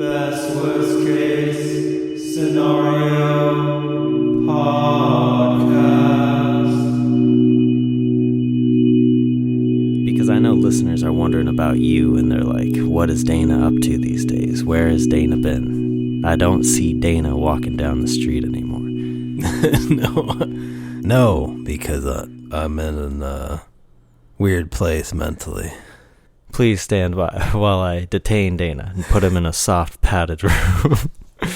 Best worst case scenario podcast. Because I know listeners are wondering about you and they're like, what is Dana up to these days? Where has Dana been? I don't see Dana walking down the street anymore. No, because I'm in a weird place mentally. Please stand by while I detain Dana and put him in a soft padded room.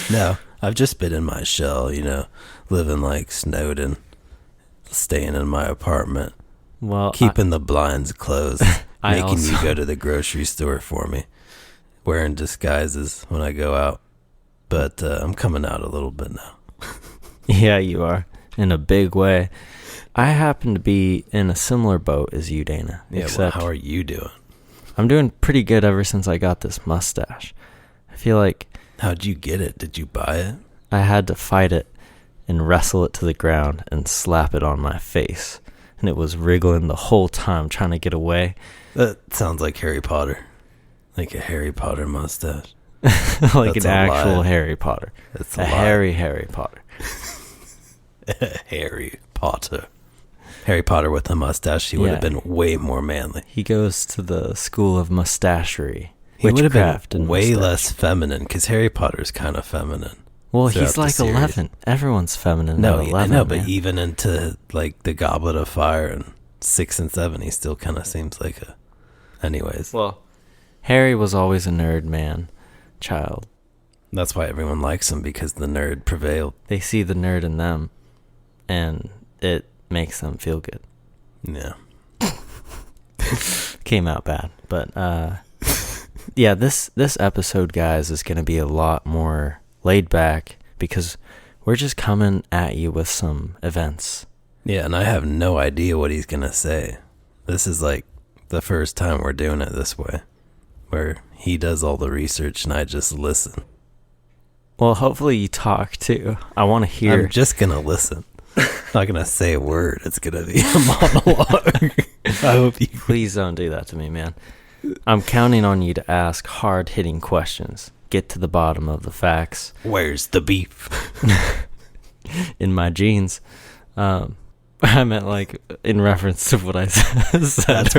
No, I've just been in my shell, living like Snowden, staying in my apartment, keeping the blinds closed, making you go to the grocery store for me, wearing disguises when I go out. But I'm coming out a little bit now. Yeah, you are, in a big way. I happen to be in a similar boat as you, Dana. Yeah, well, how are you doing? I'm doing pretty good ever since I got this mustache. I feel like... How'd you get it? Did you buy it? I had to fight it and wrestle it to the ground and slap it on my face. And it was wriggling the whole time trying to get away. That sounds like Harry Potter. Like a Harry Potter mustache. Like an actual Harry Potter. That's a Harry Potter. Harry Potter. Harry Potter with a mustache, he would have been way more manly. He goes to the school of mustachery. He would have been way less feminine, because Harry Potter's kind of feminine. Well, he's like 11. Everyone's feminine. No, 11, I know, man. but even into like the Goblet of Fire and 6 and 7, he still kind of seems like a... Anyways. Well, Harry was always a nerd man, child. That's why everyone likes him, because the nerd prevailed. They see the nerd in them, and it makes them feel good. Yeah. Came out bad, but yeah, this episode, guys, is going to be a lot more laid back because we're just coming at you with some events. Yeah, and I have no idea what he's going to say. This is like the first time we're doing it this way, where he does all the research and I just listen. Well, hopefully you talk too. I want to hear. I'm just going to listen. I'm not going to say a word. It's going to be a monologue. I hope you... Please don't do that to me, man. I'm counting on you to ask hard-hitting questions. Get to the bottom of the facts. Where's the beef? In my jeans. I meant like in reference to what I said. That's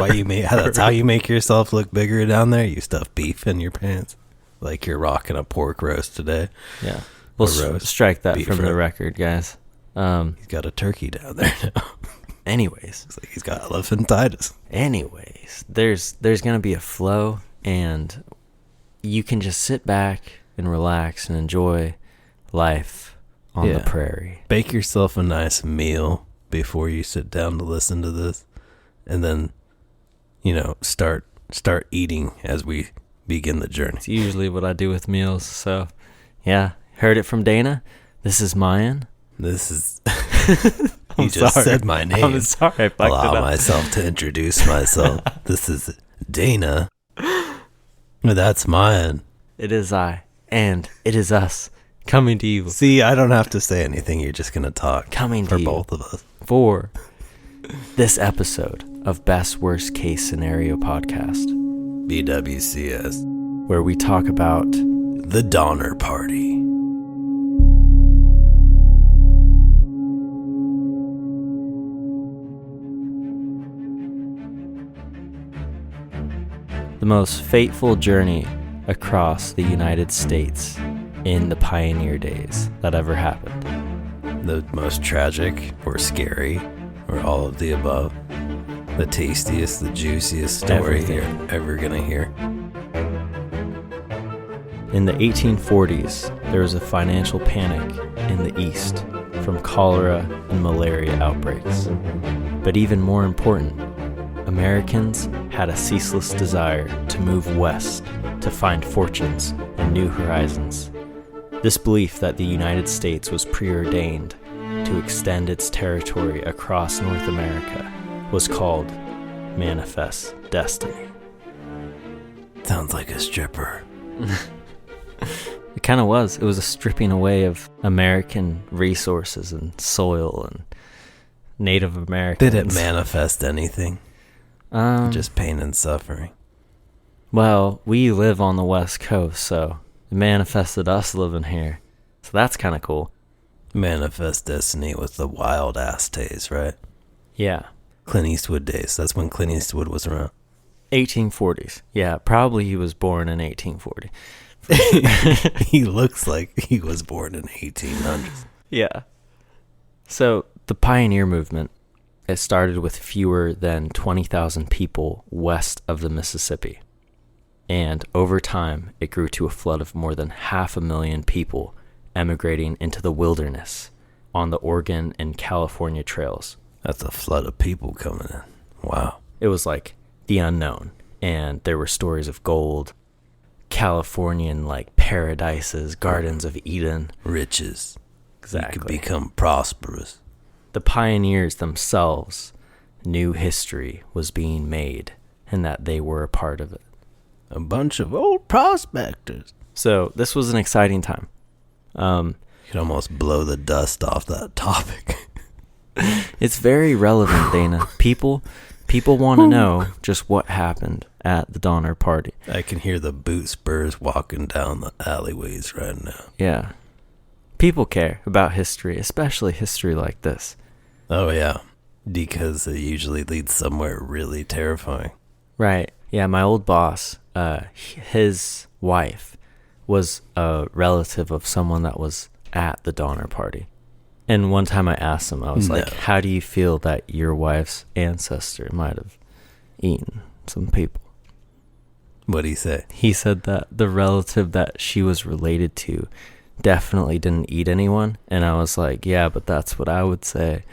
how you make yourself look bigger down there. You stuff beef in your pants. Like you're rocking a pork roast today. Yeah. We'll strike that from the record, guys. He's got a turkey down there now. Anyways. It's like he's got elephantitis. Anyways, there's going to be a flow, and you can just sit back and relax and enjoy life on the prairie. Bake yourself a nice meal before you sit down to listen to this, and then, start eating as we begin the journey. It's usually what I do with meals, so yeah. Heard it from Dana. This is Mayan. This is... You just said my name. I'm sorry. I fucked Allow it up. myself to introduce myself. This is Dana. That's Mayan. It is I, and it is us, coming to you. See, I don't have to say anything. You're just going to talk. Coming for to you. both of us. For this episode of Best Worst Case Scenario Podcast. BWCS. Where we talk about the Donner Party. the most fateful journey across the United States in the pioneer days that ever happened. The most tragic or scary or all of the above. The tastiest, the juiciest story you're ever gonna hear. In the 1840s, there was a financial panic in the East from cholera and malaria outbreaks. But even more important, Americans had a ceaseless desire to move west to find fortunes and new horizons. This belief that the United States was preordained to extend its territory across North America was called Manifest Destiny. Sounds like a stripper. It kind of was. It was a stripping away of American resources and soil and Native Americans. Did it manifest anything? Just pain and suffering. Well, we live on the West Coast, so It manifested us living here. So that's kind of cool. Manifest Destiny with the wild ass days, right? Yeah. Clint Eastwood days. That's when Clint Eastwood was around. 1840s. Yeah, probably he was born in 1840. He looks like he was born in 1800s. Yeah. So the pioneer movement, it started with fewer than 20,000 people west of the Mississippi. And over time, it grew to a flood of more than 500,000 people emigrating into the wilderness on the Oregon and California trails. That's a flood of people coming in. Wow. It was like the unknown. And there were stories of gold, Californian like paradises, gardens of Eden. Riches. Exactly. You could become prosperous. The pioneers themselves knew history was being made and that they were a part of it. A bunch of old prospectors. So this was an exciting time. You could almost blow the dust off that topic. It's very relevant, Dana. People want to know just what happened at the Donner Party. I can hear the boot spurs walking down the alleyways right now. Yeah. People care about history, especially history like this. Oh, yeah. Because it usually leads somewhere really terrifying. Right. Yeah, my old boss, his wife was a relative of someone that was at the Donner Party. And one time I asked him, I was like, how do you feel that your wife's ancestor might have eaten some people? What did he say? He said that the relative that she was related to definitely didn't eat anyone. And I was like, yeah, but that's what I would say.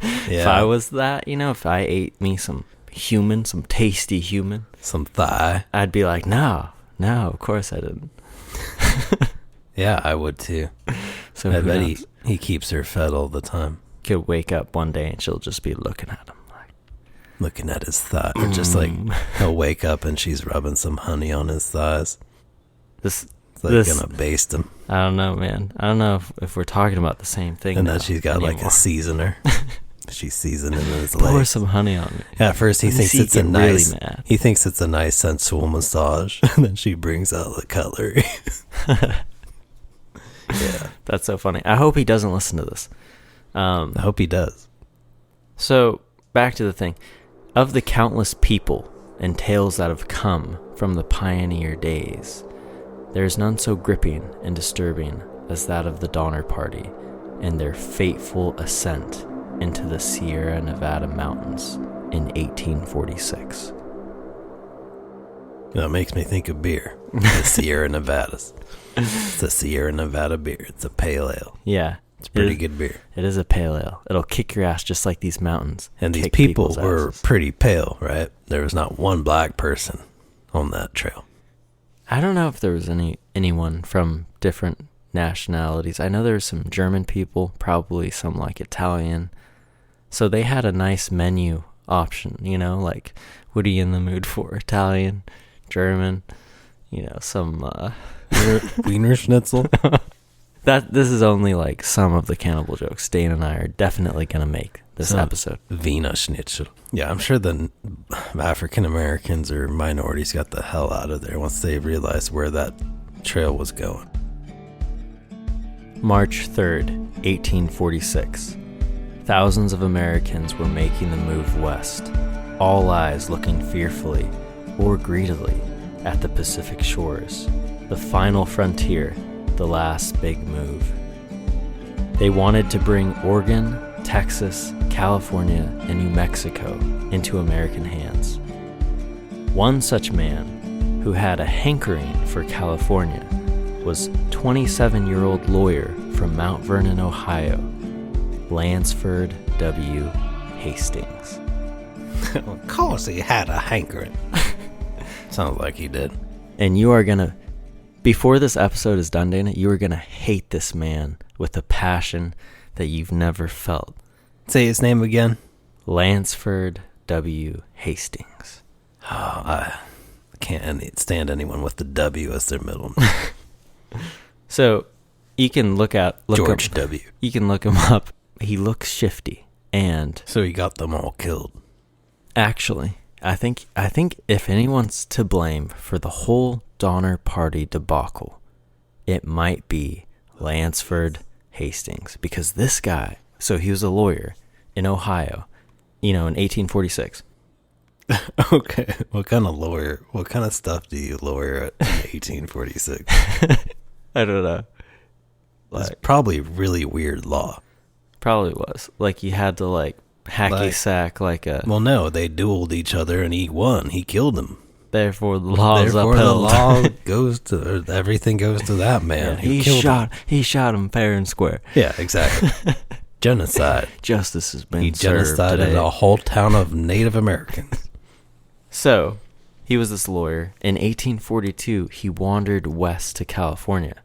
Yeah. If I was that, if I ate me some human, some tasty human. Some thigh. I'd be like, no, of course I didn't. Yeah, I would too. So I bet he keeps her fed all the time. Could wake up one day and she'll just be looking at him. Looking at his thigh. Or just like, he'll wake up and she's rubbing some honey on his thighs. It's like gonna baste him. I don't know, man. I don't know if we're talking about the same thing. And then she's got anymore. like a seasoner. She's seasoning his legs. Pour some honey on me. At first he thinks it's a nice, really mad. he thinks it's a nice sensual massage. And then she brings out the cutlery. Yeah. That's so funny. I hope he doesn't listen to this. I hope he does. So back to the thing. Of the countless people and tales that have come from the pioneer days, there is none so gripping and disturbing as that of the Donner Party and their fateful ascent into the Sierra Nevada mountains in 1846. That makes me think of beer. The Sierra Nevadas. It's a Sierra Nevada beer. It's a pale ale. Yeah. It's pretty good beer. It is a pale ale. It'll kick your ass just like these mountains. And these people were pretty pale, right? There was not one black person on that trail. I don't know if there was anyone from different nationalities. I know there were some German people, probably some like Italian. So they had a nice menu option, like, what are you in the mood for? Italian, German, some Wiener Schnitzel. This is only like some of the cannibal jokes Dane and I are definitely going to make this episode. Wiener Schnitzel. Yeah, I'm sure the African Americans or minorities got the hell out of there once they realized where that trail was going. March 3rd, 1846. Thousands of Americans were making the move west, all eyes looking fearfully or greedily at the Pacific shores, the final frontier, the last big move. They wanted to bring Oregon, Texas, California, and New Mexico into American hands. One such man who had a hankering for California was 27-year-old lawyer from Mount Vernon, Ohio, Lansford W. Hastings. Of course he had a hankering. Sounds like he did. And you are going to, before this episode is done, Dana, you are going to hate this man with a passion that you've never felt. Say his name again. Lansford W. Hastings. Oh, I can't stand anyone with the W as their middle name. So you can look George W. You can look him up. He looks shifty, and so he got them all killed. Actually, I think if anyone's to blame for the whole Donner Party debacle, it might be Lansford Hastings, because this guy, so he was a lawyer in Ohio, in 1846. Okay, what kind of stuff do you lawyer at in 1846? I don't know. It's probably really weird law. Probably was. Like, you had to, hacky sack Well, no, they dueled each other and he won. He killed him. Therefore, the law is Therefore, upheld. the law goes to, everything goes to that man. Yeah, he shot him fair and square. Yeah, exactly. Genocide. Justice has been He served genocided today. a whole town of Native Americans. So, he was this lawyer. In 1842, he wandered west to California,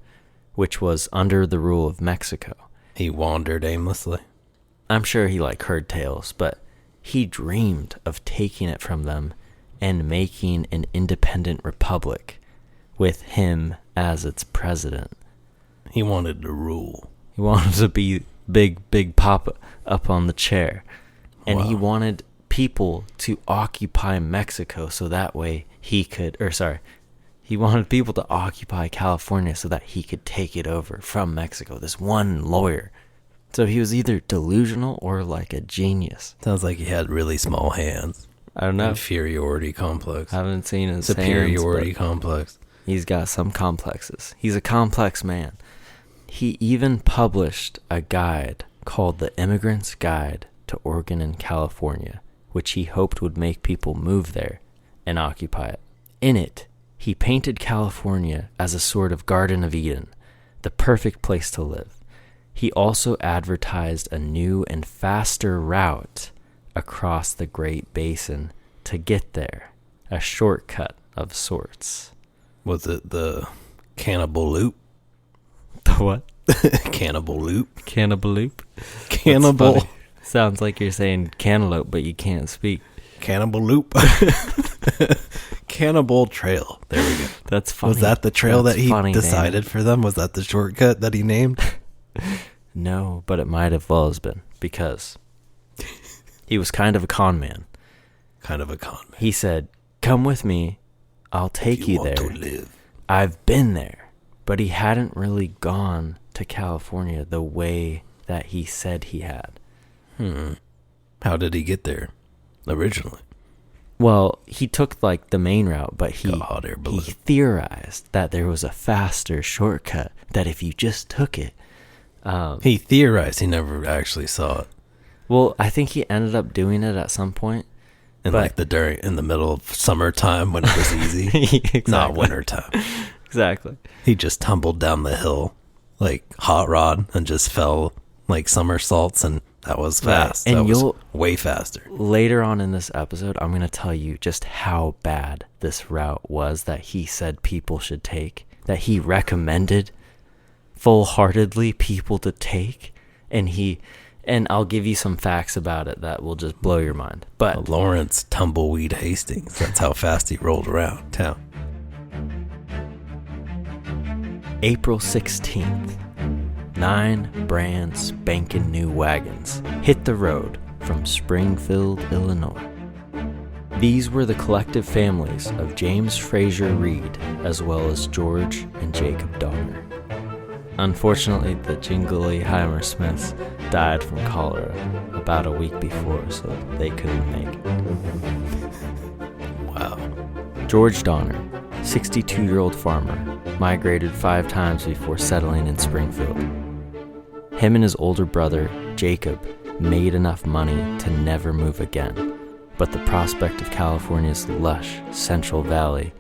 which was under the rule of Mexico. He wandered aimlessly. I'm sure he heard tales, but he dreamed of taking it from them and making an independent republic with him as its president. He wanted to rule. He wanted to be big papa up on the chair. And Wow. he wanted people to occupy Mexico so that way he wanted people to occupy California so that he could take it over from Mexico, this one lawyer. So he was either delusional or a genius. Sounds like he had really small hands. I don't know. Inferiority complex. I haven't seen his Superiority hands, complex. he's got some complexes. He's a complex man. He even published a guide called The Immigrant's Guide to Oregon and California, which he hoped would make people move there and occupy it. In it, he painted California as a sort of Garden of Eden, the perfect place to live. He also advertised a new and faster route across the Great Basin to get there, a shortcut of sorts. Was it the Cannibal Loop? The what? Cannibal Loop? Cannibal Loop? Cannibal. Sounds like you're saying cantaloupe, but you can't speak. Cannibal Loop. Cannibal Trail. There we go. That's funny. Was that the trail That's that he funny, decided for them? Was that the shortcut that he named? No, but it might have well been, because he was kind of a con man. Kind of a con man. He said, "Come with me, I'll take you there. To live. I've been there." But he hadn't really gone to California the way that he said he had. How did he get there originally? Well, he took the main route, but he theorized that there was a faster shortcut, that if you just took it. He theorized. He never actually saw it. Well, I think he ended up doing it at some point. In in the middle of summertime when it was easy. Exactly. Not wintertime. Exactly. He just tumbled down the hill like hot rod and just fell like somersaults, and that was fast. Right. And that was way faster. Later on in this episode, I'm going to tell you just how bad this route was that he said people should take, that he recommended full-heartedly people to take, and I'll give you some facts about it that will just blow your mind. But Lawrence Tumbleweed Hastings, that's how fast he rolled around town. April 16th, 9 brand spanking new wagons hit the road from Springfield, Illinois. These were the collective families of James Frazier Reed, as well as George and Jacob Donner. Unfortunately, the Jingleheimer Smiths died from cholera about a week before, so they couldn't make it. Wow. George Donner, 62-year-old farmer, migrated 5 times before settling in Springfield. Him and his older brother, Jacob, made enough money to never move again, but the prospect of California's lush Central Valley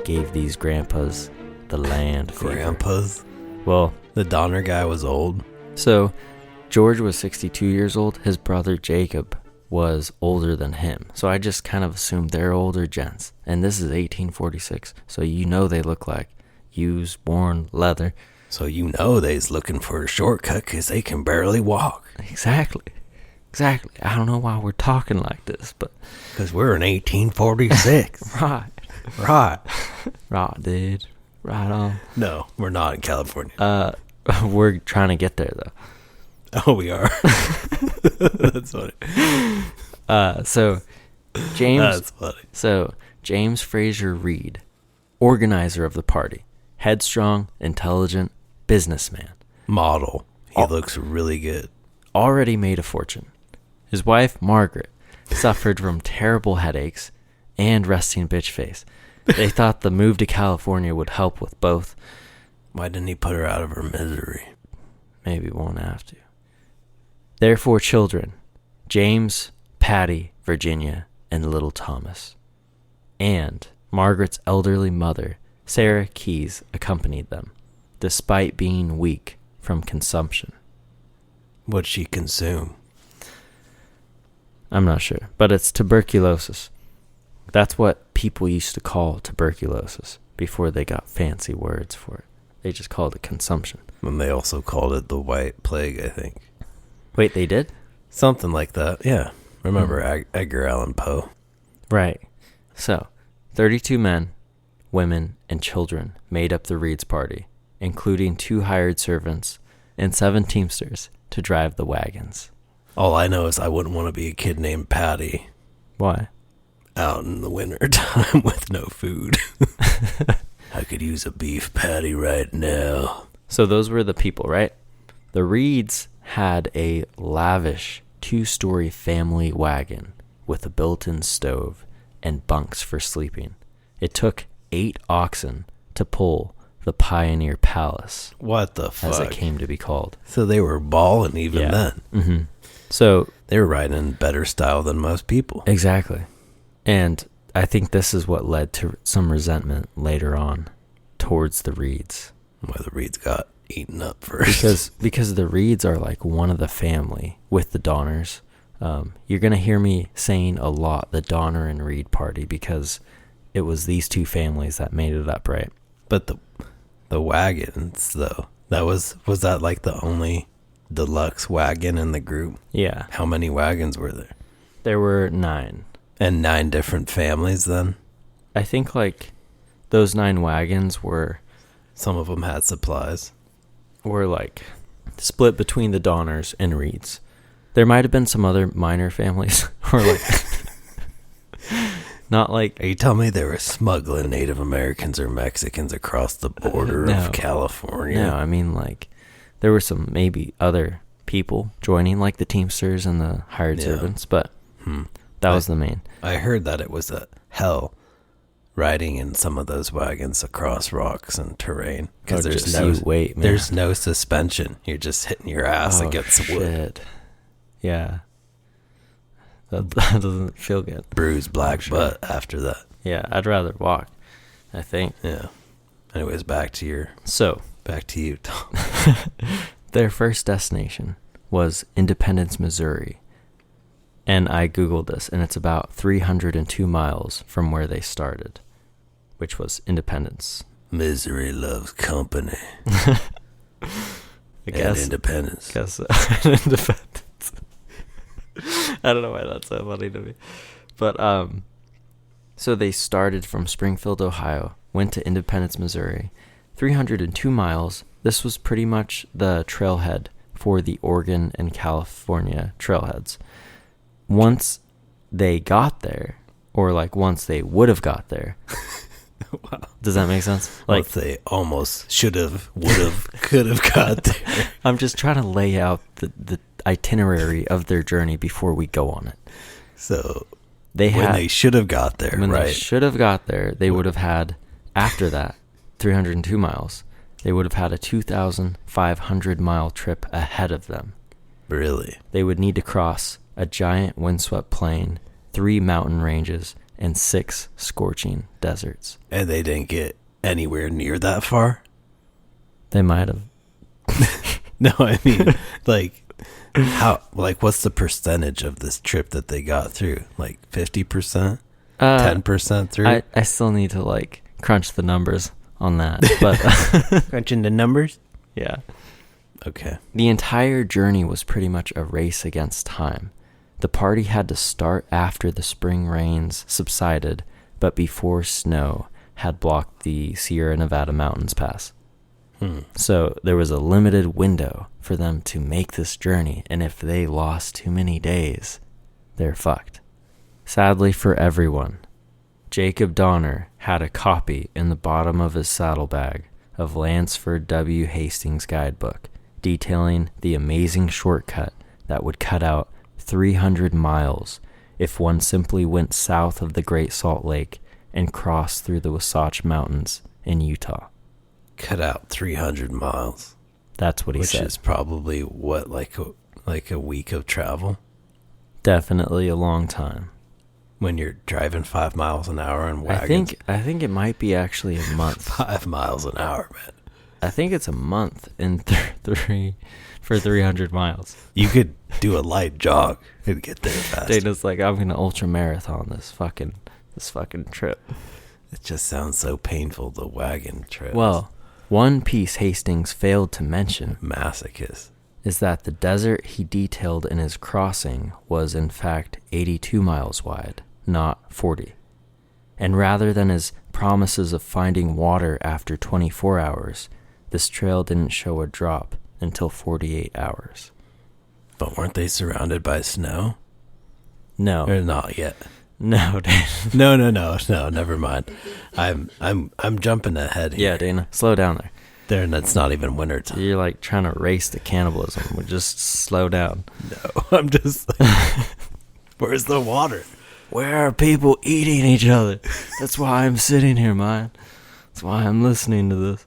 gave these grandpas the land fever. Grandpas? Well, the Donner guy was old. So, George was 62 years old. His brother Jacob was older than him. So I just kind of assumed they're older gents. And this is 1846. So they look like used, worn leather. So they's looking for a shortcut because they can barely walk. Exactly. I don't know why we're talking like this, but... Because we're in 1846. Right. Right, dude. Right on. No, we're not in California. We're trying to get there, though. Oh, we are. That's funny. So James. That's funny. So James Frazier Reed organizer of the party, headstrong, intelligent businessman. Model. He looks really good. Already made a fortune. His wife, Margaret, suffered from terrible headaches and resting bitch face. They thought the move to California would help with both. Why didn't he put her out of her misery? Maybe won't have to. Their 4 children, James, Patty, Virginia, and little Thomas. And Margaret's elderly mother, Sarah Keyes, accompanied them, despite being weak from consumption. What'd she consume? I'm not sure, but it's tuberculosis. That's what people used to call tuberculosis before they got fancy words for it. They just called it consumption. And they also called it the White Plague, I think. Wait, they did? Something like that, yeah. Remember Edgar Allan Poe? Right. So, 32 men, women, and children made up the Reed's party, including 2 hired servants and 7 teamsters to drive the wagons. All I know is I wouldn't want to be a kid named Patty. Why? Out in the winter time with no food. I could use a beef patty right now. So those were the people, right? The Reeds had a lavish 2-story family wagon with a built-in stove and bunks for sleeping. It took 8 oxen to pull the Pioneer Palace. What the fuck? As it came to be called. So they were balling even then. Mm-hmm. So they were riding in better style than most people. Exactly. And I think this is what led to some resentment later on towards the Reeds. Well, the Reeds got eaten up first. Because the Reeds are like one of the family with the Donners. You're going to hear me saying a lot the Donner and Reed party because it was these 2 families that made it up, right? But the wagons, though, was that like the only deluxe wagon in the group? Yeah. How many wagons were there? There were 9. And 9 different families then? I think like those 9 wagons were... Some of them had supplies. Were like split between the Donners and Reeds. There might have been some other minor families or like... Not like... Are you telling me they were smuggling Native Americans or Mexicans across the border of California? No, I mean like there were some maybe other people joining like the Teamsters and the hired servants, but that was the main. I heard that it was a hell riding in some of those wagons across rocks and terrain because there's no suspension. You're just hitting your ass against wood. Yeah. That doesn't feel good. Bruised black butt after that. Yeah, I'd rather walk, I think. Yeah. Anyways, back to you, Tom. Their first destination was Independence, Missouri. And I Googled this, and it's about 302 miles from where they started, which was Independence. Misery loves company. I guess. Independence. Independence. I don't know why that's so funny to me. But, so they started from Springfield, Ohio, went to Independence, Missouri, 302 miles. This was pretty much the trailhead for the Oregon and California trailheads. Once they got there, or like once they would have got there. Wow. Does that make sense? Like once they almost should have, would have, could have got there. I'm just trying to lay out the itinerary of their journey before we go on it. So when they should have got there, when right? they should have got there, they would have had, after that, 302 miles, they would have had a 2,500 mile trip ahead of them. Really? They would need to cross a giant windswept plain, 3 mountain ranges, and 6 scorching deserts. And they didn't get anywhere near that far? They might have. No, I mean, like, how? Like, what's the percentage of this trip that they got through? Like 50%? 10% through? I still need to, like, crunch the numbers on that. But crunching the numbers? Yeah. Okay. The entire journey was pretty much a race against time. The party had to start after the spring rains subsided, but before snow had blocked the Sierra Nevada mountains pass. So there was a limited window for them to make this journey, and if they lost too many days, they're fucked. Sadly for everyone, Jacob Donner had a copy in the bottom of his saddlebag of Lansford W. Hastings' guidebook, detailing the amazing shortcut that would cut out 300 miles if one simply went south of the Great Salt Lake and crossed through the Wasatch Mountains in Utah. Cut out 300 miles. That's what he said. Which is probably, what, like a week of travel? Definitely a long time. When you're driving 5 miles an hour in wagons. I think it might be actually a month. 5 miles an hour, man. I think it's a month in for 300 miles. You could do a light jog and get there fast. Dana's like, I'm gonna ultra marathon this fucking trip. It just sounds so painful, the wagon trip. Well, one piece Hastings failed to mention, masochist, is that the desert he detailed in his crossing was in fact 82 miles wide, not 40. And rather than his promises of finding water after 24 hours, this trail didn't show a drop until 48 hours. But weren't they surrounded by snow? No. Or not yet. No, Dana. No, never mind. I'm jumping ahead here. Yeah, Dana, slow down there. It's not even winter time. You're like trying to race the cannibalism. We'll just slow down. No, I'm just like, where's the water? Where are people eating each other? That's why I'm sitting here, man. That's why I'm listening to this.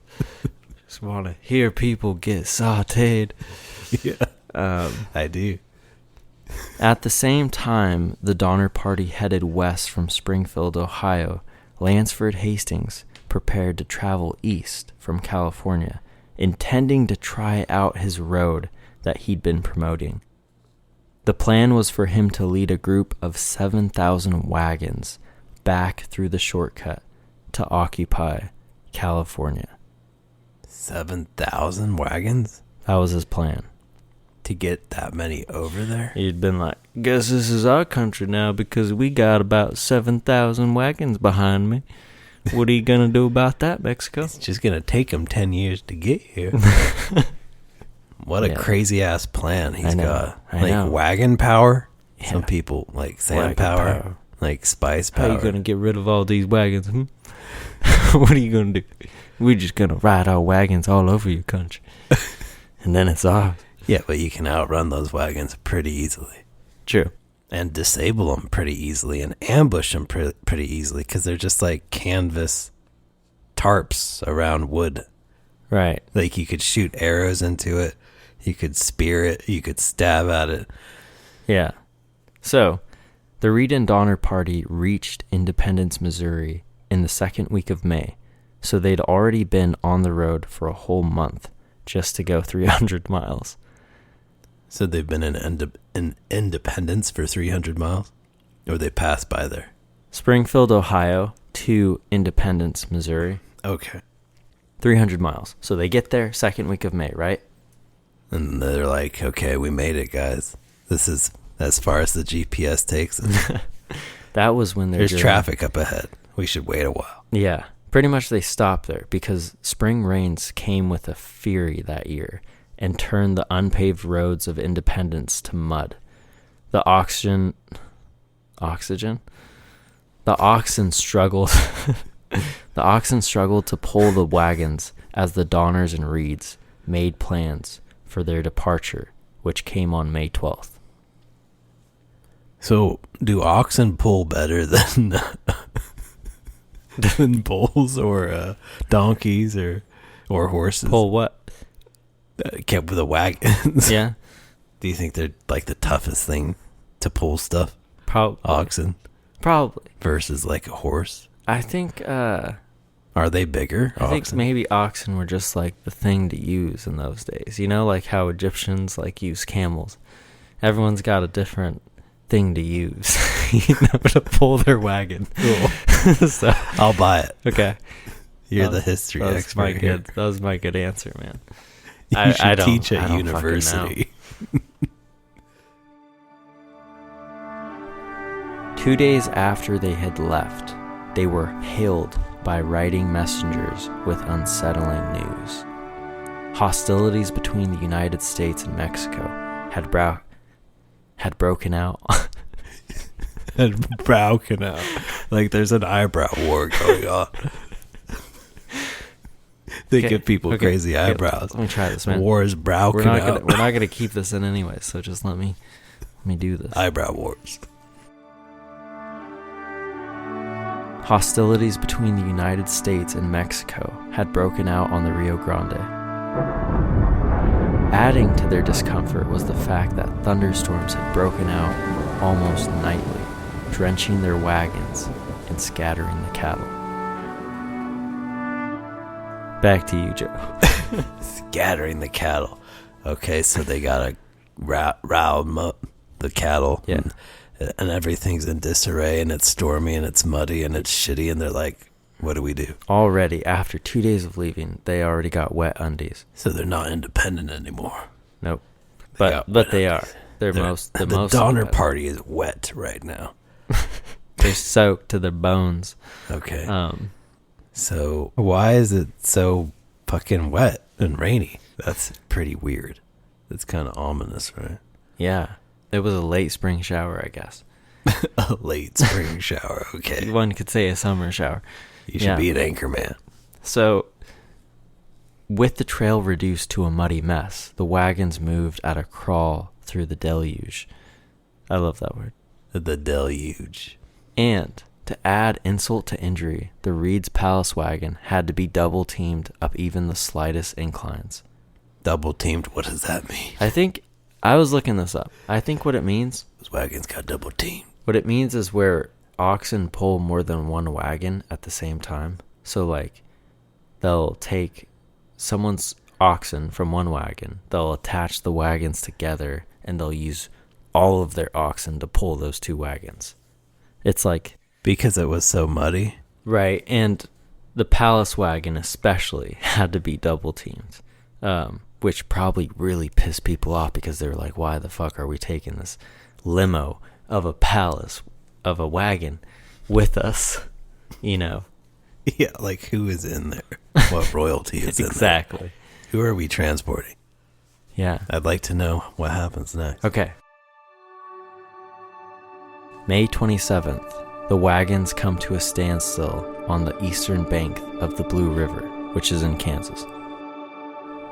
Just want to hear people get sauteed. Yeah, I do. At the same time, the Donner Party headed west from Springfield, Ohio. Lansford Hastings prepared to travel east from California, intending to try out his road that he'd been promoting. The plan was for him to lead a group of 7,000 wagons back through the shortcut to occupy California. 7,000 wagons? That was his plan. To get that many over there? He'd been like, guess this is our country now because we got about 7,000 wagons behind me. What are you going to do about that, Mexico? It's just going to take him 10 years to get here. What a crazy-ass plan he's got. I know. Wagon power? Yeah. Some people like sand Wagon power, like spice power. How you going to get rid of all these wagons? What are you going to do? We're just going to ride our wagons all over your country. And then it's ours. Yeah, but you can outrun those wagons pretty easily. True. And disable them pretty easily and ambush them pretty easily because they're just like canvas tarps around wood. Right. Like you could shoot arrows into it. You could spear it. You could stab at it. Yeah. So, the Reed and Donner Party reached Independence, Missouri in the second week of May. So they'd already been on the road for a whole month just to go 300 miles. So they've been in Independence for 300 miles? Or they passed by there? Springfield, Ohio to Independence, Missouri. Okay. 300 miles. So they get there second week of May, right? And they're like, okay, we made it, guys. This is as far as the GPS takes us. That was when there's traffic up ahead. We should wait a while. Yeah. Pretty much they stopped there because spring rains came with a fury that year and turned the unpaved roads of Independence to mud. The oxen struggled. The oxen struggled to pull the wagons as the Donners and Reeds made plans for their departure, which came on May 12th. So, do oxen pull better than bulls or donkeys or horses? Pull what? Kept with the wagons. Yeah. Do you think they're like the toughest thing to pull stuff? Probably. Oxen. Probably. Versus like a horse. I think. Are they bigger? I think maybe oxen were just like the thing to use in those days. You know, like how Egyptians like use camels. Everyone's got a different thing to use, to pull their wagon. Cool. So I'll buy it. Okay. You're the history expert here. That was my good answer, man. You should teach at university. 2 days after they had left, they were hailed by riding messengers with unsettling news. Hostilities between the United States and Mexico had broken out. Like there's an eyebrow war going on. They give people crazy eyebrows. Let me try this, man. War is brow canal. We're not gonna keep this in anyway, so just let me do this. Eyebrow wars. Hostilities between the United States and Mexico had broken out on the Rio Grande. Adding to their discomfort was the fact that thunderstorms had broken out almost nightly, drenching their wagons and scattering the cattle. Back to you, Joe. Scattering the cattle. Okay, so they gotta round up the cattle. Yeah. And everything's in disarray, and it's stormy, and it's muddy, and it's shitty, and they're like, what do we do? Already, after 2 days of leaving, they already got wet undies. So they're not independent anymore. Nope. But they are. The Donner Party is wet right now. They're soaked to their bones. Okay. So why is it so fucking wet and rainy? That's pretty weird. That's kind of ominous, right? Yeah. It was a late spring shower, I guess. A late spring shower, okay. One could say a summer shower. You should be an anchor man. So, with the trail reduced to a muddy mess, the wagons moved at a crawl through the deluge. I love that word. The deluge. And, to add insult to injury, the Reed's Palace wagon had to be double-teamed up even the slightest inclines. Double-teamed? What does that mean? I was looking this up. I think what it means... Those wagons got double-teamed. What it means is where oxen pull more than one wagon at the same time. So, like, they'll take someone's oxen from one wagon, they'll attach the wagons together, and they'll use all of their oxen to pull those two wagons. It's like... Because it was so muddy? Right, and the Palace wagon especially had to be double-teamed. Which probably really pissed people off because they were like, why the fuck are we taking this limo of a palace, of a wagon with us, you know? Yeah, like who is in there? What royalty is in there? Exactly. Who are we transporting? Yeah. I'd like to know what happens next. Okay. May 27th, the wagons come to a standstill on the eastern bank of the Blue River, which is in Kansas.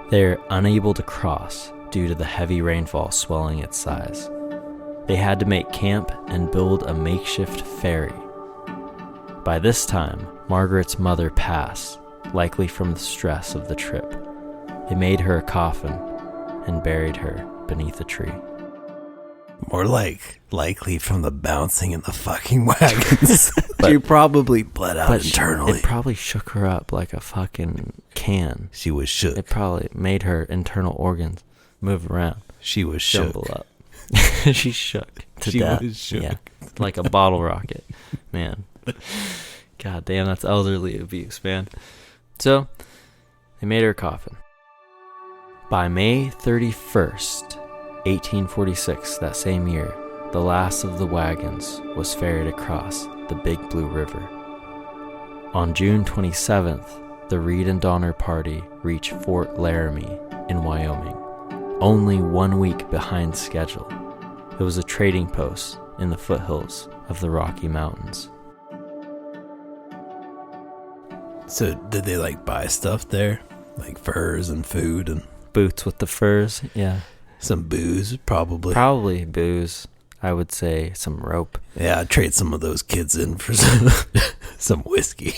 They're unable to cross due to the heavy rainfall swelling its size. They had to make camp and build a makeshift ferry. By this time, Margaret's mother passed, likely from the stress of the trip. They made her a coffin and buried her beneath a tree. More like likely from the bouncing in the fucking wagons. She probably bled out internally. It probably shook her up like a fucking can. She was shook. It probably made her internal organs move around. She was shook. Jumble up. She shook to death. She was shook. Yeah, like a bottle rocket. Man. God damn, that's elderly abuse, man. So, they made her a coffin. By May 31st, 1846, that same year, the last of the wagons was ferried across the Big Blue River. On June 27th, the Reed and Donner Party reached Fort Laramie in Wyoming, only 1 week behind schedule. It was a trading post in the foothills of the Rocky Mountains. So did they like buy stuff there? Like furs and food and... Boots with the furs, yeah. Some booze, probably. Probably booze. I would say some rope. Yeah, I'd trade some of those kids in for some whiskey.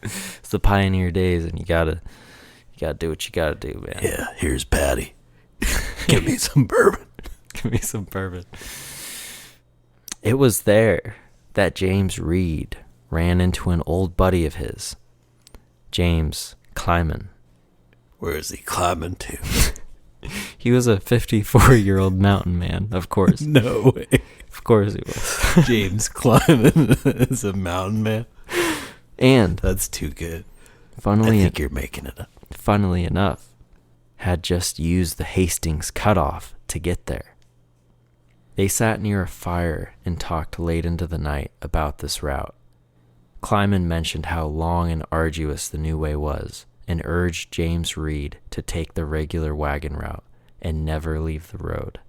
It's the pioneer days, and you gotta do what you gotta do, man. Yeah, here's Patty. Give me some bourbon. Give me some bourbon. It was there that James Reed ran into an old buddy of his, James climbing. Where is he climbing to? He was a 54-year-old mountain man, of course. No way. Of course he was. James climbing is a mountain man. And that's too good. I think you're making it up. Funnily enough, had just used the Hastings cutoff to get there. They sat near a fire and talked late into the night about this route. Kleiman mentioned how long and arduous the new way was, and urged James Reed to take the regular wagon route and never leave the road.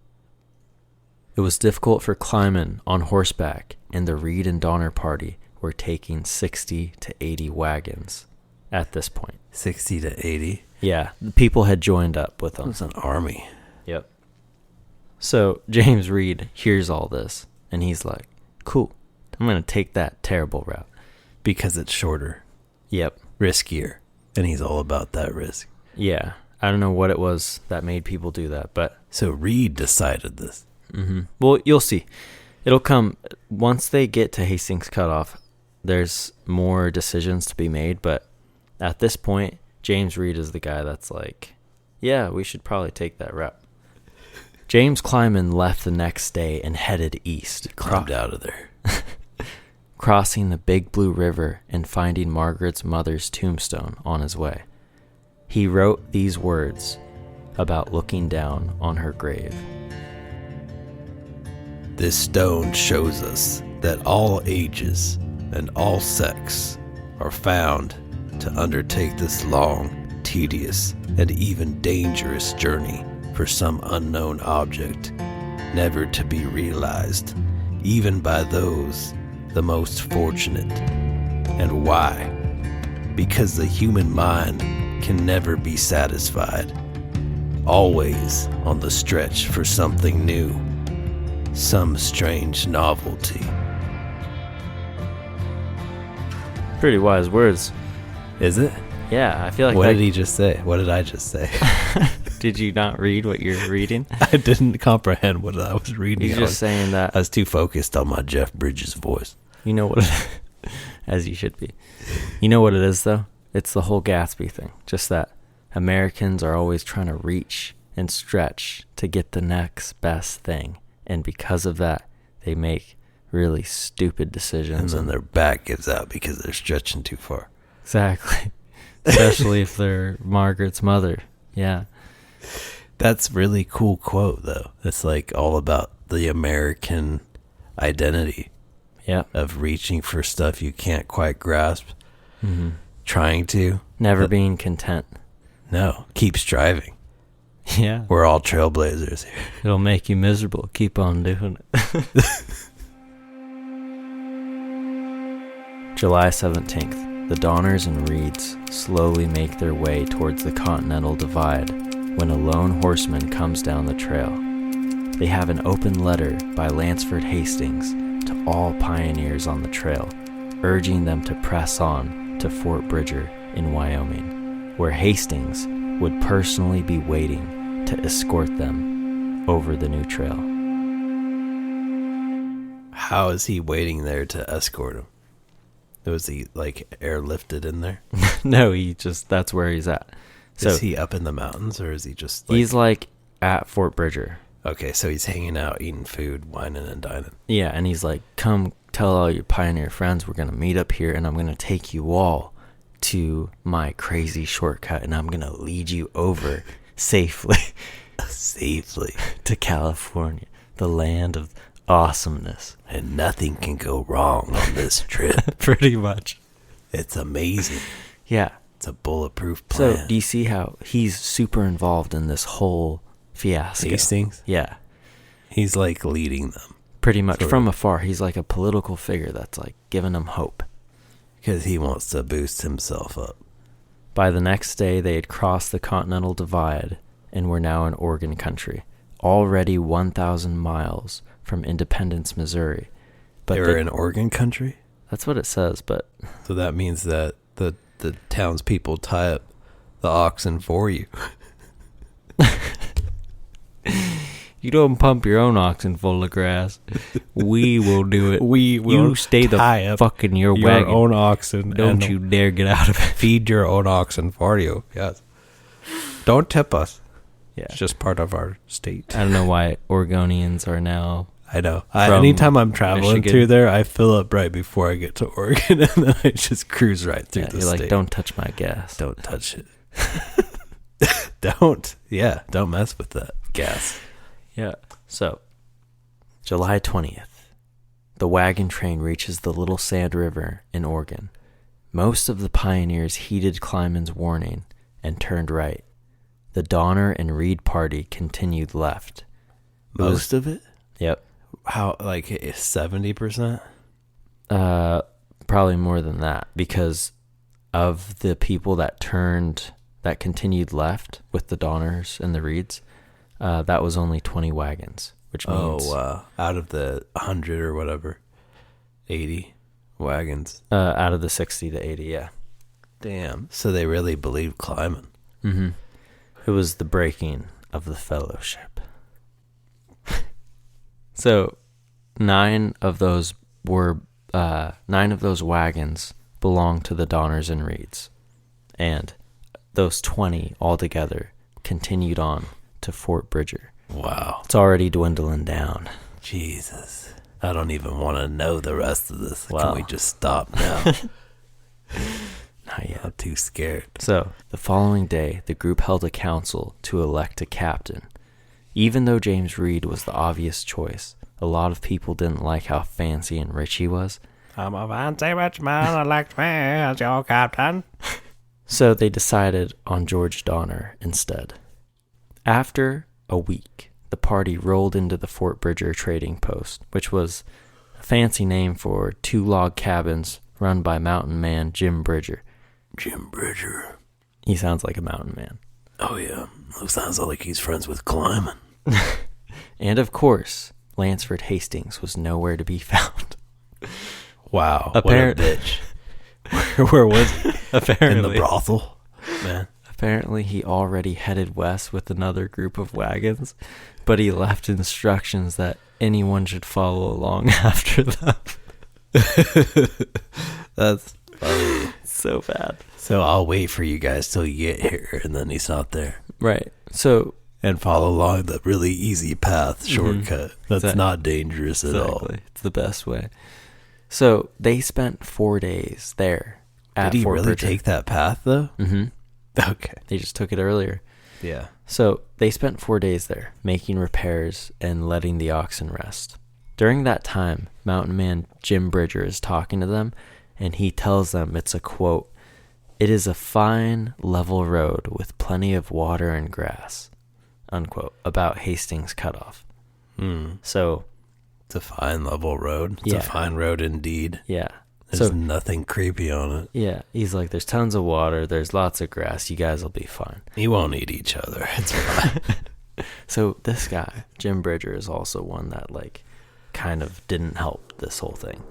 It was difficult for Kleiman on horseback, and the Reed and Donner party were taking 60 to 80 wagons at this point. 60 to 80? Yeah, people had joined up with them. It was an army. Yep. So James Reed hears all this, and he's like, cool, I'm going to take that terrible route. Because it's shorter. Yep. Riskier. And he's all about that risk. Yeah. I don't know what it was that made people do that, but... So Reed decided this. Mm-hmm. Well, you'll see. It'll come... Once they get to Hastings Cutoff, there's more decisions to be made, but at this point, James Reed is the guy that's like, yeah, we should probably take that route. James Kleiman left the next day and headed east. Climbed out of there. Crossing the Big Blue River and finding Margaret's mother's tombstone on his way. He wrote these words about looking down on her grave. This stone shows us that all ages and all sects are found to undertake this long, tedious, and even dangerous journey for some unknown object, never to be realized, even by those the most fortunate. And why? Because the human mind can never be satisfied, always on the stretch for something new, some strange novelty. Pretty wise words. Is it? Yeah, I feel like... What did he just say? What did I just say? Did you not read what you're reading? I didn't comprehend what I was reading. He's just saying that... I was too focused on my Jeff Bridges voice. You know what as you should be. You know what it is, though? It's the whole Gatsby thing. Just that Americans are always trying to reach and stretch to get the next best thing. And because of that, they make really stupid decisions. And then their back gives out because they're stretching too far. Exactly. Especially if they're Margaret's mother. Yeah. That's really cool quote, though. It's like all about the American identity. Yeah. Of reaching for stuff you can't quite grasp. Mm-hmm. Trying to. Never being content. No. Keep striving. Yeah. We're all trailblazers here. It'll make you miserable. Keep on doing it. July 17th. The Donners and Reeds slowly make their way towards the Continental Divide when a lone horseman comes down the trail. They have an open letter by Lansford Hastings to all pioneers on the trail, urging them to press on to Fort Bridger in Wyoming, where Hastings would personally be waiting to escort them over the new trail. How is he waiting there to escort him? Was he like airlifted in there? No, that's where he's at. Is he up in the mountains, or is he just like... He's like at Fort Bridger. Okay, so he's hanging out, eating food, whining and dining. Yeah, and he's like, come tell all your pioneer friends we're going to meet up here, and I'm going to take you all to my crazy shortcut, and I'm going to lead you over safely to California, the land of awesomeness. And nothing can go wrong on this trip. Pretty much. It's amazing. Yeah. It's a bulletproof plan. So, do you see how he's super involved in this whole fiasco? Hastings? Yeah. He's like leading them. Pretty much. From afar, he's like a political figure that's like giving them hope. Because he wants to boost himself up. By the next day, they had crossed the Continental Divide and were now in Oregon country, already 1,000 miles from Independence, Missouri. But they were in Oregon country? That's what it says, but... So that means that the townspeople tie up the oxen for you. You don't pump your own oxen full of grass. We will do it. We will. You stay the fuck in your wagon. Your own oxen. Don't you dare get out of it. Feed your own oxen for you. Yes. Don't tip us. Yeah. It's just part of our state. I don't know why Oregonians are now... I know. Anytime I'm traveling through there, I fill up right before I get to Oregon, and then I just cruise right through the state. You're like, don't touch my gas. Don't touch it. Don't mess with that gas. Yeah. So, July 20th, the wagon train reaches the Little Sand River in Oregon. Most of the pioneers heeded Kleiman's warning and turned right. The Donner and Reed party continued left. Most of it? Yep. How, like 70%? Probably more than that, because of the people that continued left with the Donners and the Reeds, that was only 20 wagons, which means... Oh, wow. Out of the 100 or whatever, 80 wagons. Out of the 60 to 80, yeah. Damn. So they really believed climbing. Mm-hmm. It was the breaking of the fellowship. So 9 of those wagons belonged to the Donners and Reeds, and those 20 altogether continued on to Fort Bridger. Wow. It's already dwindling down. Jesus. I don't even want to know the rest of this. Well. Can we just stop now? Not yet. I'm too scared. So, the following day, the group held a council to elect a captain. Even though James Reed was the obvious choice, a lot of people didn't like how fancy and rich he was. I'm a fancy rich man, elect me as your captain. So they decided on George Donner instead. After a week, the party rolled into the Fort Bridger trading post, which was a fancy name for 2 log cabins run by mountain man Jim Bridger. Jim Bridger. He sounds like a mountain man. Oh, yeah. Sounds like he's friends with climbing. And of course, Lansford Hastings was nowhere to be found. Wow. What a bitch. Where was he? Apparently. In the brothel. Man. Apparently, he already headed west with another group of wagons, but he left instructions that anyone should follow along after them. That's funny. So bad. So I'll wait for you guys till you get here, and then he's not there. Right. So... And follow along the really easy path, shortcut. That's not dangerous at all. It's the best way. So they spent 4 days there at Fort Bridger. Did he really take that path, though? Mm-hmm. Okay. They just took it earlier. Yeah. So they spent 4 days there, making repairs and letting the oxen rest. During that time, mountain man Jim Bridger is talking to them, and he tells them it's a quote, "It is a fine, level road with plenty of water and grass," unquote, about Hastings Cutoff. So it's a fine level road. It's a fine road indeed. Yeah. There's nothing creepy on it. Yeah. He's like, there's tons of water. There's lots of grass. You guys will be fine. You won't eat each other. It's fine. So this guy, Jim Bridger, is also one that kind of didn't help this whole thing.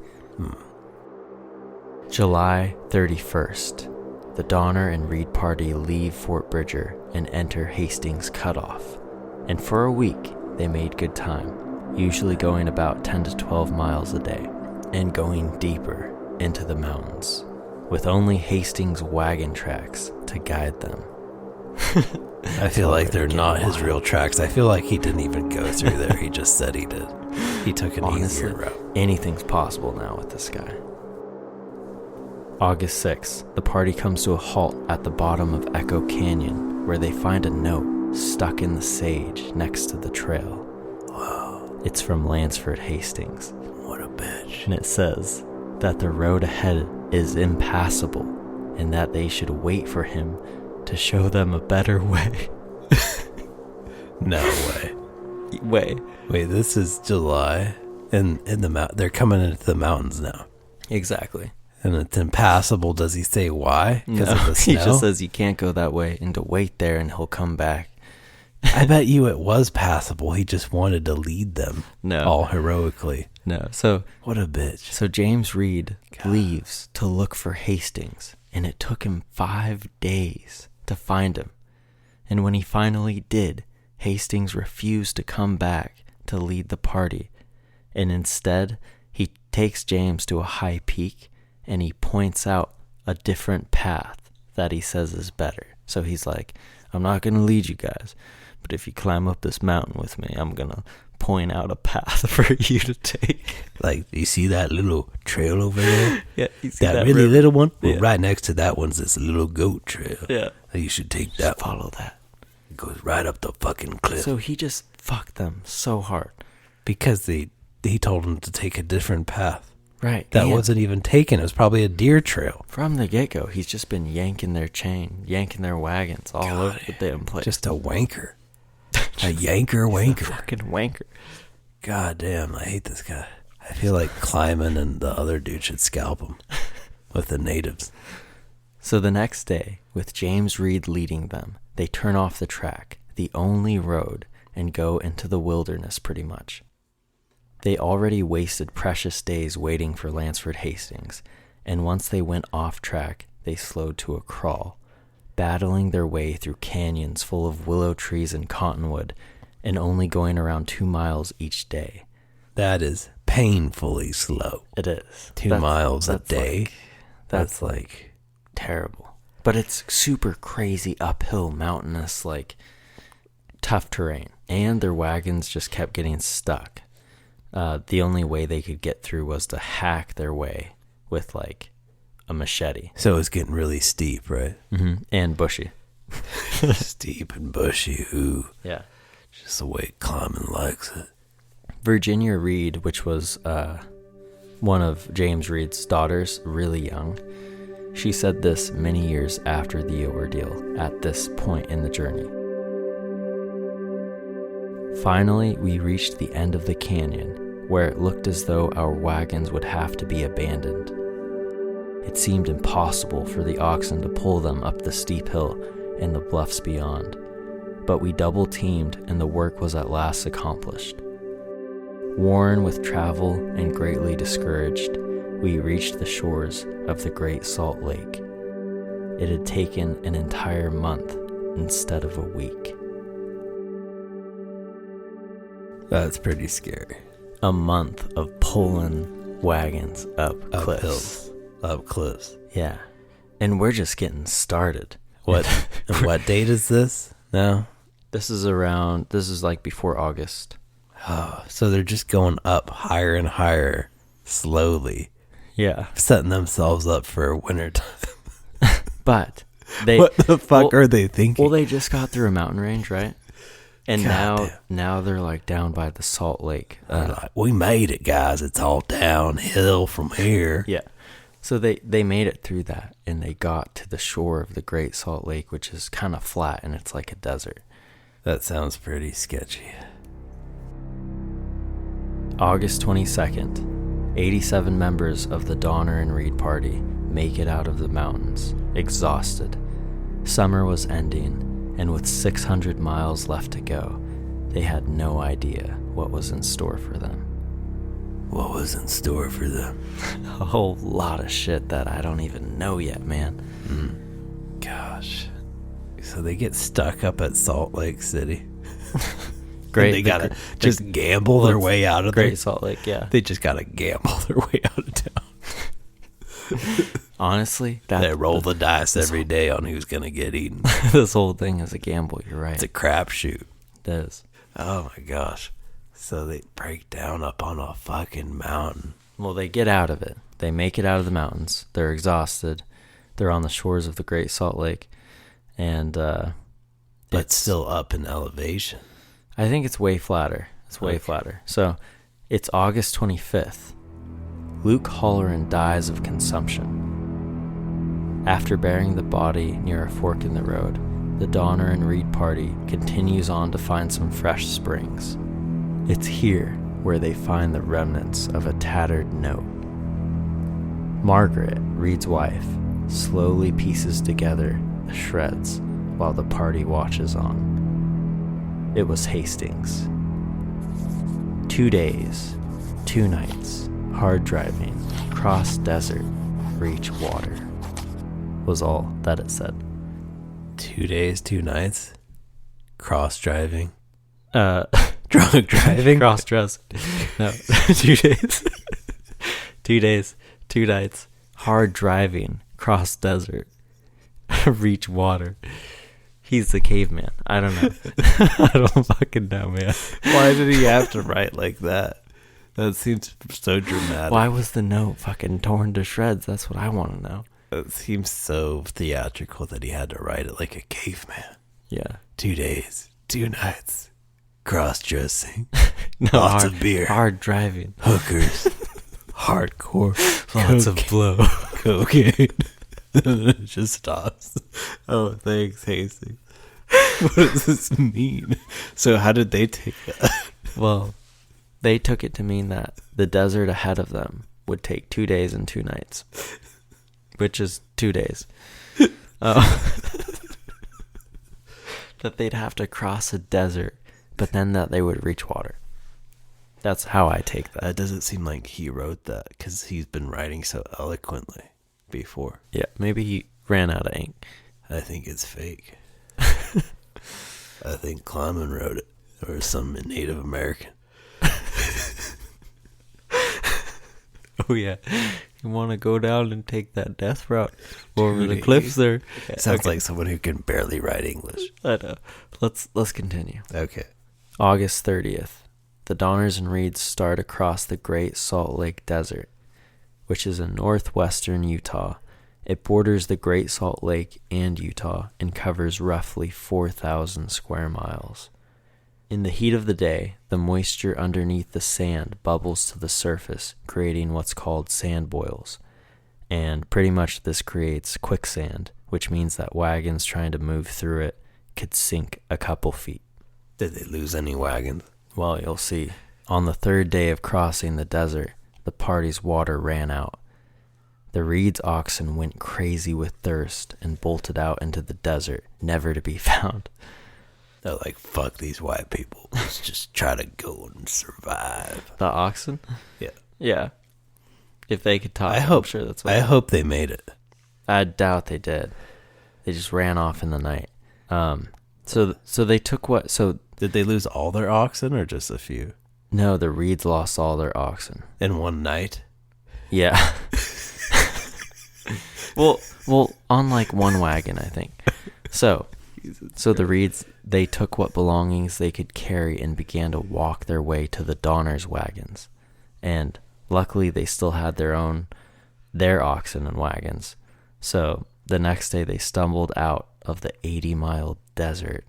July 31st. The Donner and Reed party leave Fort Bridger and enter Hastings Cutoff. And for a week, they made good time, usually going about 10 to 12 miles a day, and going deeper into the mountains, with only Hastings wagon tracks to guide them. I feel like they're not his real tracks. I feel like he didn't even go through there. He just said he did. He took an easier route. Anything's possible now with this guy. August 6th, the party comes to a halt at the bottom of Echo Canyon, where they find a note stuck in the sage next to the trail. Wow. It's from Lansford Hastings. What a bitch. And it says that the road ahead is impassable and that they should wait for him to show them a better way. No way. Wait, this is July, and they're coming into the mountains now. Exactly. And it's impassable. Does he say why? Because of the snow? He just says you can't go that way and to wait there and he'll come back. I bet you it was passable. He just wanted to lead them. No. All heroically. No. So what a bitch. So James Reed leaves to look for Hastings, and it took him 5 days to find him. And when he finally did, Hastings refused to come back to lead the party. And instead, he takes James to a high peak and he points out a different path that he says is better. So he's like, I'm not going to lead you guys, but if you climb up this mountain with me, I'm going to point out a path for you to take. Like, you see that little trail over there? Yeah, you see that really little one? Well, yeah. Right next to that one's this little goat trail. Yeah. You should take that. Follow that. It goes right up the fucking cliff. So he just fucked them so hard. Because he told them to take a different path. Right. That wasn't even taken. It was probably a deer trail. From the get-go, he's just been yanking their chain, yanking their wagons all over the damn place. Just a wanker. A yanker wanker. A fucking wanker. God damn, I hate this guy. I feel like Kleiman and the other dude should scalp him with the natives. So the next day, with James Reed leading them, they turn off the track, the only road, and go into the wilderness pretty much. They already wasted precious days waiting for Lansford Hastings, and once they went off track, they slowed to a crawl, battling their way through canyons full of willow trees and cottonwood, and only going around 2 miles each day. That is painfully slow. It is. 2 miles a day. That's like terrible. But it's super crazy uphill, mountainous, like tough terrain. And their wagons just kept getting stuck. The only way they could get through was to hack their way with like a machete. So it's getting really steep, right? Mm-hmm. And bushy. Steep and bushy. Ooh. Yeah. Just the way climbing likes it. Virginia Reed, which was one of James Reed's daughters, really young, she said this many years after the ordeal at this point in the journey. Finally, we reached the end of the canyon, where it looked as though our wagons would have to be abandoned. It seemed impossible for the oxen to pull them up the steep hill and the bluffs beyond, but we double-teamed and the work was at last accomplished. Worn with travel and greatly discouraged, we reached the shores of the Great Salt Lake. It had taken an entire month instead of a week. That's pretty scary. A month of pulling wagons up cliffs. Hills, up cliffs. Yeah. And we're just getting started. What date is this now? This is like before August. Oh, so they're just going up higher and higher slowly. Yeah. Setting themselves up for winter time. But what the fuck are they thinking? Well, they just got through a mountain range, right? And now they're like down by the Salt Lake. Like, we made it, guys. It's all downhill from here. Yeah. So they made it through that, and they got to the shore of the Great Salt Lake, which is kind of flat, and it's like a desert. That sounds pretty sketchy. August 22nd, 87 members of the Donner and Reed party make it out of the mountains, exhausted. Summer was ending, and with 600 miles left to go, they had no idea what was in store for them. What was in store for them? A whole lot of shit that I don't even know yet, man. Gosh. So they get stuck up at Salt Lake City. Great. They gotta just gamble their way out of Great Salt Lake, yeah. They just gotta gamble their way out of town. Honestly, they roll the dice every day on who's gonna get eaten. This whole thing is a gamble, you're right. It's a crapshoot. It is. Oh my gosh. So they break down up on a fucking mountain. Well, they get out of it. They make it out of the mountains. They're exhausted. They're on the shores of the Great Salt Lake. And it's still up in elevation. I think it's way flatter. It's way flatter. So it's August 25th. Luke Halloran dies of consumption. After burying the body near a fork in the road, the Donner and Reed party continues on to find some fresh springs. It's here where they find the remnants of a tattered note. Margaret, Reed's wife, slowly pieces together the shreds while the party watches on. It was Hastings. 2 days, 2 nights, hard driving, cross desert, reach water, was all that it said. 2 days, 2 nights, cross driving. Drunk driving? Cross dress. No, 2 days. 2 days, 2 nights, hard driving, cross desert, reach water. He's the caveman. I don't know. I don't fucking know, man. Why did he have to write like that? That seems so dramatic. Why was the note fucking torn to shreds? That's what I want to know. It seems so theatrical that he had to write it like a caveman. Yeah. 2 days, 2 nights. Cross-dressing, lots of beer, hard driving, hookers, hardcore, lots of blow, cocaine. It just stops. Oh, thanks, Hastings. What does this mean? So how did they take that? Well, They took it to mean that the desert ahead of them would take 2 days and 2 nights, which is 2 days. That they'd have to cross a desert, but then that they would reach water. That's how I take that. It doesn't seem like he wrote that because he's been writing so eloquently before. Yeah, maybe he ran out of ink. I think it's fake. I think Kleiman wrote it, or some Native American. Oh, yeah. You want to go down and take that death route over the cliffs there? Sounds like someone who can barely write English. I know. Let's continue. Okay. August 30th. The Donners and Reeds start across the Great Salt Lake Desert, which is in northwestern Utah. It borders the Great Salt Lake and Utah and covers roughly 4,000 square miles. In the heat of the day, the moisture underneath the sand bubbles to the surface, creating what's called sand boils. And pretty much this creates quicksand, which means that wagons trying to move through it could sink a couple feet. Did they lose any wagons? Well, you'll see. On the third day of crossing the desert, the party's water ran out. The Reed's oxen went crazy with thirst and bolted out into the desert, never to be found. They're like, fuck these white people. Let's just try to go and survive. The oxen? Yeah. Yeah. If they could talk, I'm sure that's what I hope they made it. I doubt they did. They just ran off in the night. So they took what? So did they lose all their oxen or just a few? No, the Reeds lost all their oxen in one night. Yeah. well, on like one wagon, I think. So the Reeds, they took what belongings they could carry and began to walk their way to the Donners' wagons. And luckily, they still had their oxen and wagons. So the next day, they stumbled out of the 80-mile desert,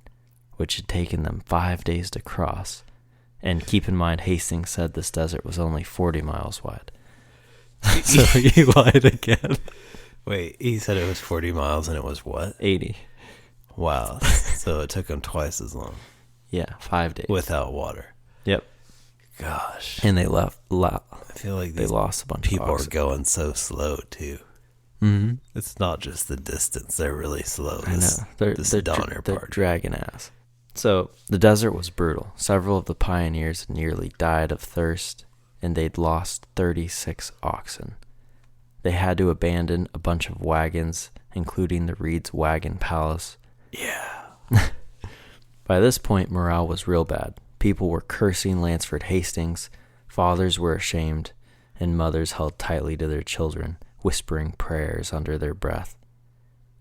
which had taken them 5 days to cross. And keep in mind, Hastings said this desert was only 40 miles wide. So he lied again. Wait, he said it was 40 miles and it was what? 80. Wow. So it took them twice as long. Yeah, 5 days. Without water. Yep. Gosh. And they left. I feel like they lost a bunch of people are going so slow, too. Mm-hmm. It's not just the distance. They're really slow. I know. They're dragging ass. So the desert was brutal. Several of the pioneers nearly died of thirst, and they'd lost 36 oxen. They had to abandon a bunch of wagons, including the Reed's Wagon Palace. Yeah. By this point, morale was real bad. People were cursing Lansford Hastings, fathers were ashamed, and mothers held tightly to their children, whispering prayers under their breath.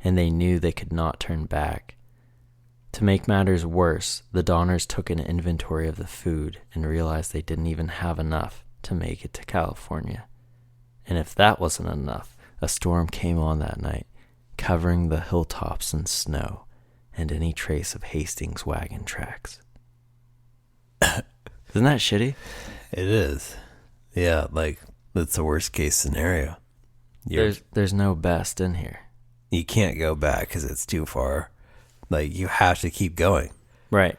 And they knew they could not turn back. To make matters worse, the Donners took an inventory of the food and realized they didn't even have enough to make it to California. And if that wasn't enough, a storm came on that night, covering the hilltops in snow and any trace of Hastings' wagon tracks. Isn't that shitty? It is. Yeah, like, that's the worst case scenario. There's no best in here. You can't go back because it's too far. Like, you have to keep going. Right.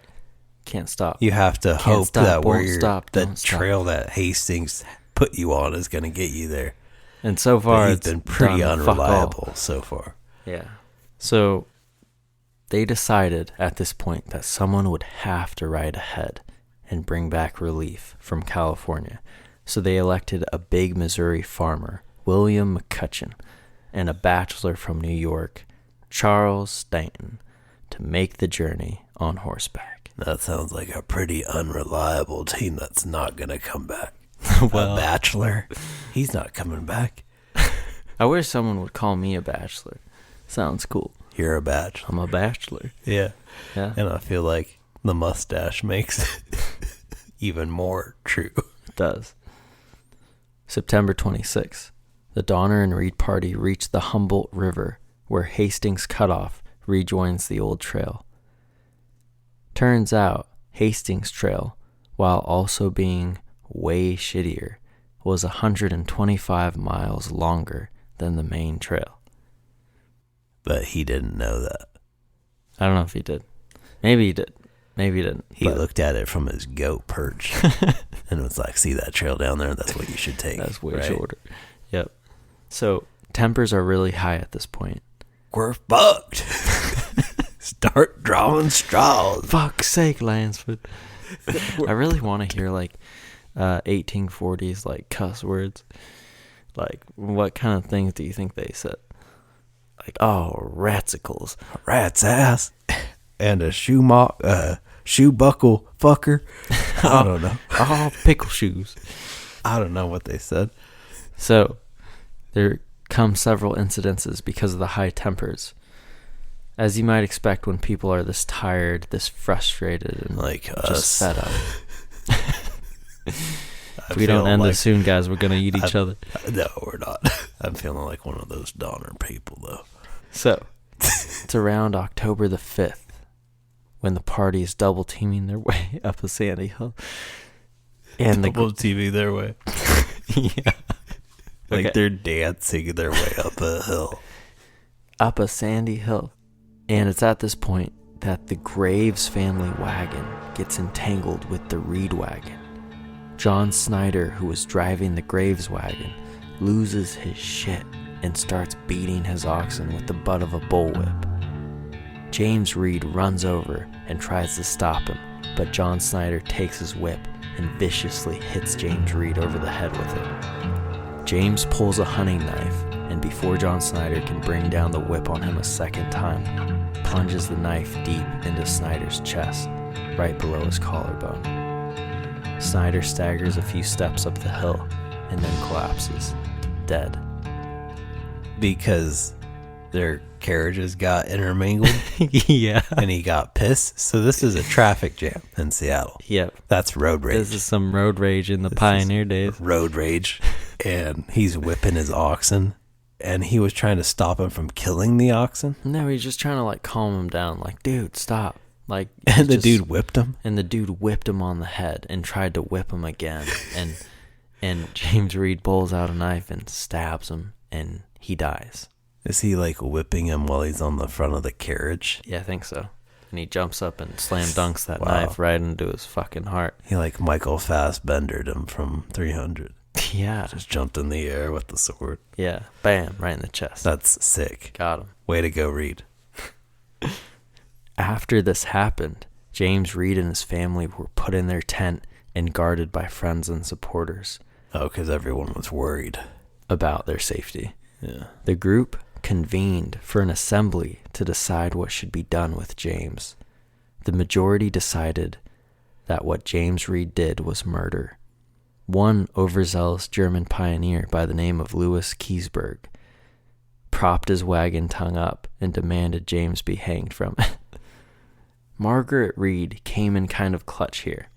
Can't stop. You have to hope that the trail stop. that Hastings put you on is going to get you there. And so far, it's been pretty unreliable so far. Yeah. So they decided at this point that someone would have to ride ahead and bring back relief from California. So they elected a big Missouri farmer, William McCutcheon, and a bachelor from New York, Charles Stanton, to make the journey on horseback. That sounds like a pretty unreliable team that's not going to come back. Well, a bachelor? He's not coming back. I wish someone would call me a bachelor. Sounds cool. You're a bachelor. I'm a bachelor. Yeah. Yeah. And I feel like the mustache makes it even more true. It does. September 26th. The Donner and Reed party reached the Humboldt River, where Hastings Cutoff rejoins the old trail. Turns out, Hastings Trail, while also being way shittier, was 125 miles longer than the main trail. But he didn't know that. I don't know if he did. Maybe he did. Maybe he didn't. He looked at it from his goat perch and was like, see that trail down there? That's what you should take. That's way shorter. Yep. So tempers are really high at this point. We're fucked. Start drawing straws. Fuck's sake, Lansford. I really want to hear like 1840s like cuss words. Like, what kind of things do you think they said? Like, oh, ratsicles. Rat's ass. And a shoe buckle fucker. I don't know. Oh, pickle shoes. I don't know what they said. So, there come several incidences because of the high tempers. As you might expect when people are this tired, this frustrated, and like just fed up. If we don't end this soon, guys, we're going to eat each other. No, we're not. I'm feeling like one of those Donner people, though. So, it's around October the 5th when the party is double teaming their way up a sandy hill. And double teaming their way. Yeah. Like they're dancing their way up a hill. Up a sandy hill. And it's at this point that the Graves family wagon gets entangled with the Reed wagon. John Snyder, who was driving the Graves wagon, loses his shit and starts beating his oxen with the butt of a bullwhip. James Reed runs over and tries to stop him, but John Snyder takes his whip and viciously hits James Reed over the head with it. James pulls a hunting knife, and before John Snyder can bring down the whip on him a second time, plunges the knife deep into Snyder's chest, right below his collarbone. Snyder staggers a few steps up the hill and then collapses, dead. Because their carriages got intermingled? Yeah. And he got pissed? So this is a traffic jam in Seattle. Yep. That's road rage. This is some road rage in the pioneer days. Road rage. And he's whipping his oxen. And he was trying to stop him from killing the oxen? No, he's just trying to like calm him down. Like, dude, stop. Like, and the dude whipped him? And the dude whipped him on the head and tried to whip him again. And James Reed pulls out a knife and stabs him, and he dies. Is he like whipping him while he's on the front of the carriage? Yeah, I think so. And he jumps up and slam dunks that knife right into his fucking heart. He like Michael Fassbendered him from 300. Yeah. Just jumped in the air with the sword. Yeah. Bam. Right in the chest. That's sick. Got him. Way to go, Reed. After this happened, James Reed and his family were put in their tent and guarded by friends and supporters. Oh, because everyone was worried about their safety. Yeah. The group convened for an assembly to decide what should be done with James. The majority decided that what James Reed did was murder. One overzealous German pioneer by the name of Louis Keseberg propped his wagon tongue up and demanded James be hanged from it. Margaret Reed came in kind of clutch here.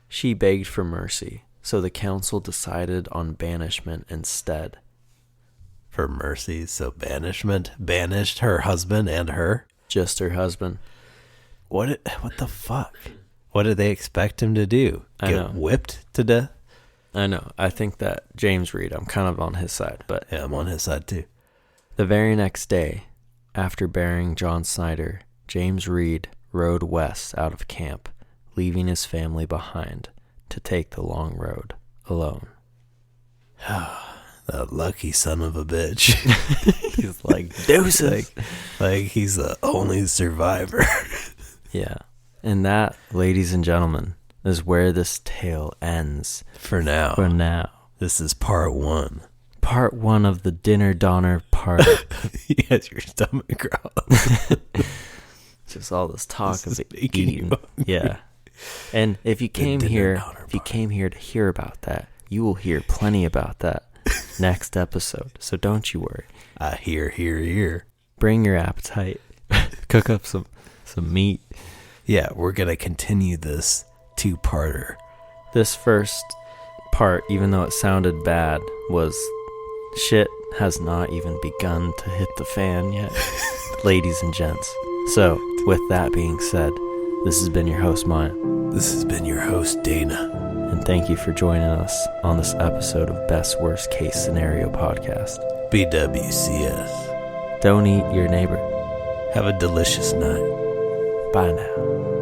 She begged for mercy, so the council decided on banishment instead. For mercy, so banishment? Banished her husband and her? Just her husband. What the fuck? What did they expect him to do? Get whipped to death? I know. I think that James Reed, I'm kind of on his side, but... Yeah, I'm on his side too. The very next day, after burying John Snyder, James Reed rode west out of camp, leaving his family behind to take the long road alone. That lucky son of a bitch. He's like, deuces. Like he's the only survivor. Yeah. And that, ladies and gentlemen, is where this tale ends. For now. For now. This is part 1. Part 1 of the Dinner Donner party. Yes, your stomach growls. Just all this talk of eating. Yeah. And if you came here to hear about that, you will hear plenty about that next episode. So don't you worry. I hear. Bring your appetite. Cook up some meat. Yeah, we're going to continue this 2-parter. This first part, even though it sounded bad, was shit has not even begun to hit the fan yet, ladies and gents. So, with that being said, this has been your host, Mayan. This has been your host, Dana. And thank you for joining us on this episode of Best Worst Case Scenario Podcast. BWCS. Don't eat your neighbor. Have a delicious night. Bye now.